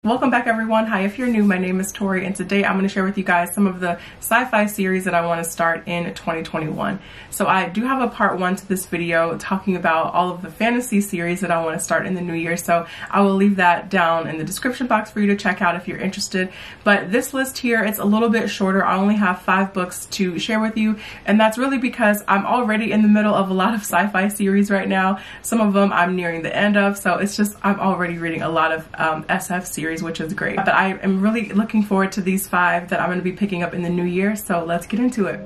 Welcome back everyone. Hi, if you're new, my name is Tori and today I'm going to share with you guys some of the sci-fi series that I want to start in 2021. So I do have a part 1 to this video talking about all of the fantasy series that I want to start in the new year. So I will leave that down in the description box for you to check out if you're interested. But this list here, it's a little bit shorter. I only have 5 books to share with you, and that's really because I'm already in the middle of a lot of sci-fi series right now. Some of them I'm nearing the end of, so it's just I'm already reading a lot of SF series, which is great. But I am really looking forward to these 5 that I'm going to be picking up in the new year, so let's get into it.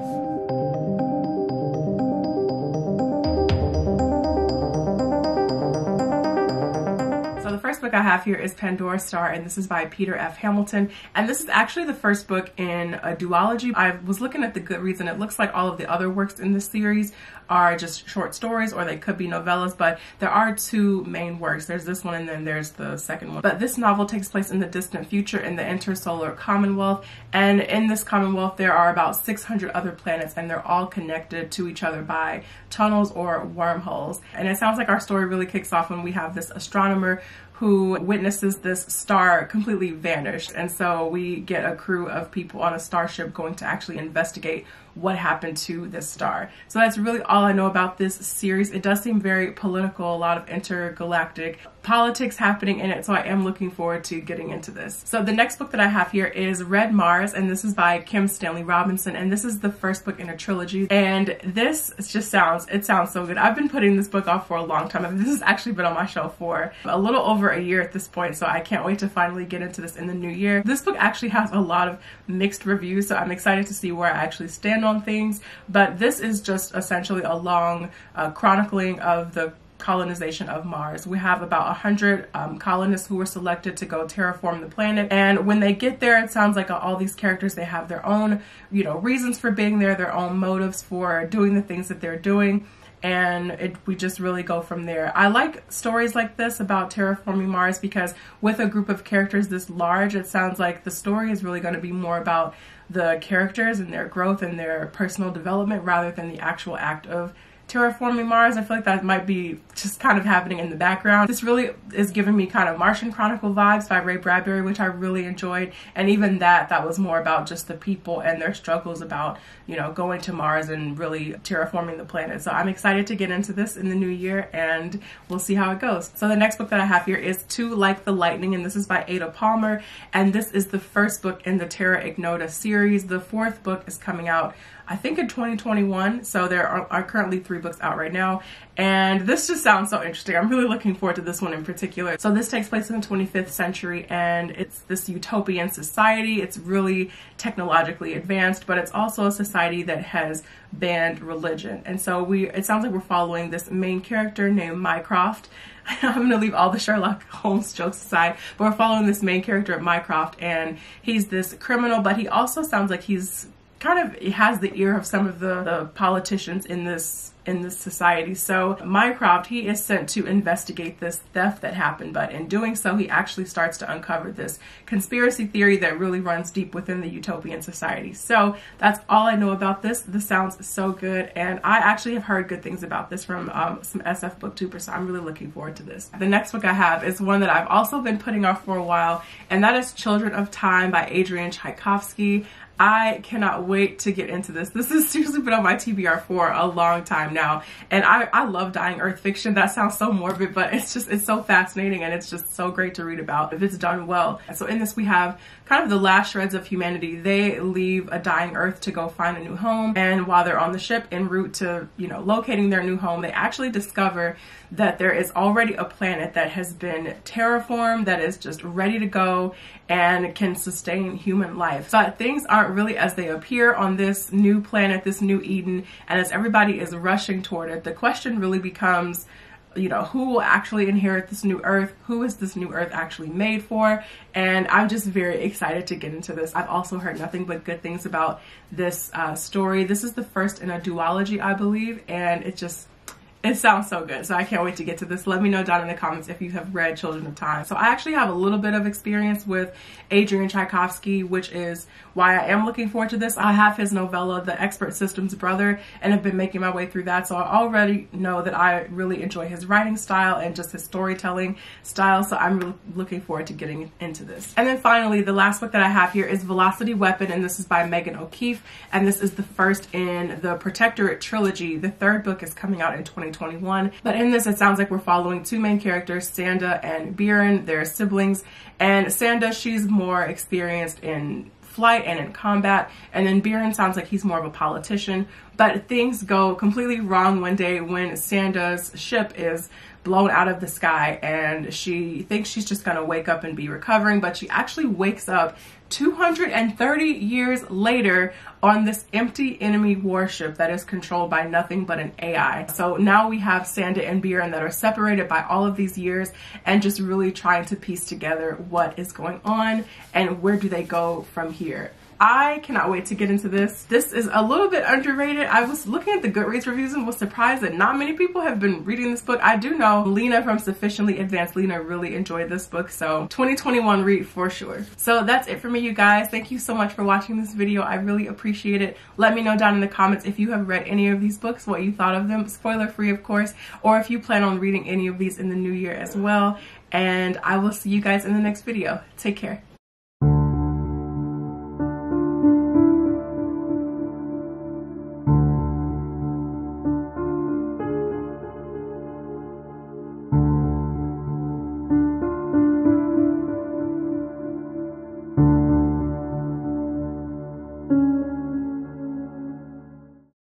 The first book I have here is Pandora Star, and this is by Peter F. Hamilton, and this is actually the first book in a duology. I was looking at the Goodreads and it looks like all of the other works in this series are just short stories, or they could be novellas, but there are 2 main works. There's this one and then there's the second one. But this novel takes place in the distant future in the intersolar Commonwealth, and in this Commonwealth there are about 600 other planets, and they're all connected to each other by tunnels or wormholes. And it sounds like our story really kicks off when we have this astronomer who witnesses this star completely vanish. And so we get a crew of people on a starship going to actually investigate what happened to this star. So that's really all I know about this series. It does seem very political, a lot of intergalactic politics happening in it, so I am looking forward to getting into this. So the next book that I have here is Red Mars, and this is by Kim Stanley Robinson, and this is the first book in a trilogy, and this just sounds so good. I've been putting this book off for a long time, and this has actually been on my shelf for a little over a year at this point, so I can't wait to finally get into this in the new year. This book actually has a lot of mixed reviews, so I'm excited to see where I actually stand on things, but this is just essentially a long chronicling of the colonization of Mars. We have about 100 colonists who were selected to go terraform the planet, and when they get there, it sounds like all these characters, they have their own, reasons for being there, their own motives for doing the things that they're doing, and we just really go from there. I like stories like this about terraforming Mars because with a group of characters this large, it sounds like the story is really going to be more about the characters and their growth and their personal development rather than the actual act of terraforming Mars. I feel like that might be just kind of happening in the background. This really is giving me kind of Martian Chronicle vibes by Bradbury, which I really enjoyed. And even that was more about just the people and their struggles about, going to Mars and really terraforming the planet. So I'm excited to get into this in the new year, and we'll see how it goes. So the next book that I have here is To Like the Lightning, and this is by Ada Palmer. And this is the first book in the Terra Ignota series. The 4th book is coming out, I think, in 2021. So there are currently 3 books out right now. And this just sounds so interesting. I'm really looking forward to this one in particular. So this takes place in the 25th century, and it's this utopian society. It's really technologically advanced, but it's also a society that has banned religion. And so it sounds like we're following this main character named Mycroft. I'm going to leave all the Sherlock Holmes jokes aside, but we're following this main character, Mycroft, and he's this criminal, but he also sounds like he has the ear of some of the politicians in this society. So Mycroft, he is sent to investigate this theft that happened, but in doing so, he actually starts to uncover this conspiracy theory that really runs deep within the utopian society. So that's all I know about this. This sounds so good, and I actually have heard good things about this from some SF Booktuber, so I'm really looking forward to this. The next book I have is one that I've also been putting off for a while, and that is Children of Time by Adrian Tchaikovsky. I cannot wait to get into this. This has seriously been on my TBR for a long time now, and I love dying Earth fiction. That sounds so morbid, but it's so fascinating, and it's just so great to read about if it's done well. So in this we have kind of the last shreds of humanity. They leave a dying Earth to go find a new home, and while they're on the ship en route to locating their new home, they actually discover that there is already a planet that has been terraformed, that is just ready to go and can sustain human life. But things aren't really as they appear on this new planet, this new Eden, and as everybody is rushing toward it, the question really becomes, who will actually inherit this new Earth? Who is this new Earth actually made for? And I'm just very excited to get into this. I've also heard nothing but good things about this story. This is the first in a duology, I believe, and It sounds so good, so I can't wait to get to this. Let me know down in the comments if you have read Children of Time. So I actually have a little bit of experience with Adrian Tchaikovsky, which is why I am looking forward to this. I have his novella, The Expert System's Brother, and have been making my way through that, so I already know that I really enjoy his writing style and just his storytelling style, so I'm really looking forward to getting into this. And then finally, the last book that I have here is Velocity Weapon, and this is by Megan O'Keefe, and this is the first in the Protectorate trilogy. The third book is coming out in 2021, but in this it sounds like we're following two main characters, Sanda and Biren. They're siblings, and Sanda, she's more experienced in flight and in combat, and then Biren sounds like he's more of a politician. But things go completely wrong one day when Sanda's ship is blown out of the sky, and she thinks she's just gonna wake up and be recovering, but she actually wakes up 230 years later on this empty enemy warship that is controlled by nothing but an AI. So now we have Sanda and Biren that are separated by all of these years and just really trying to piece together what is going on and where do they go from here. I cannot wait to get into this. This is a little bit underrated. I was looking at the Goodreads reviews and was surprised that not many people have been reading this book. I do know Lena from Sufficiently Advanced Lena really enjoyed this book, so 2021 read for sure. So that's it for me, you guys. Thank you so much for watching this video. I really appreciate it. Let me know down in the comments if you have read any of these books, what you thought of them, spoiler free of course, or if you plan on reading any of these in the new year as well. And I will see you guys in the next video. Take care.